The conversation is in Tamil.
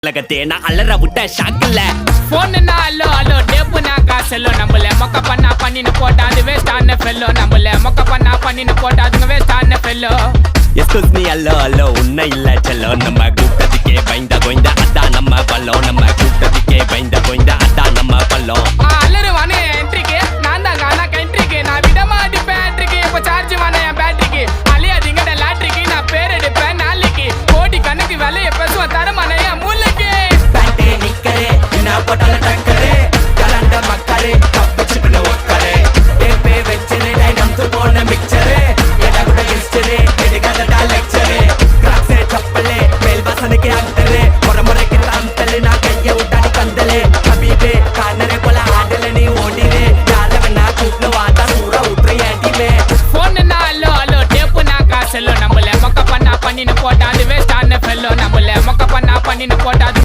லகத்தே நான் அலற விட்ட ஷாக்கல்ல போன் அலோ அலோ டேப்பு நான் காசெல்லோ நம்மள மொக்க பண்ணா பண்ணின்னு போட்டா அது வேஸ்ட் ஆன ஃபெல்லோ நம்மள மொக்க பண்ணா பண்ணின்னு போட்டா அதுங்க வேஸ்ட் ஆன ஃபெல்லோ எஸ்கூஸ் மீ அல்லோ அல்லோ உன்னை இல்ல செல்லோ நம்ம கூட்டத்துக்கே பயந்த கோய்ந்த அதான் நம்ம பல்லோ நம்ம கூட்டத்துக்கே பயந்த கோய்ந்த அதான் நம்ம பல்லோ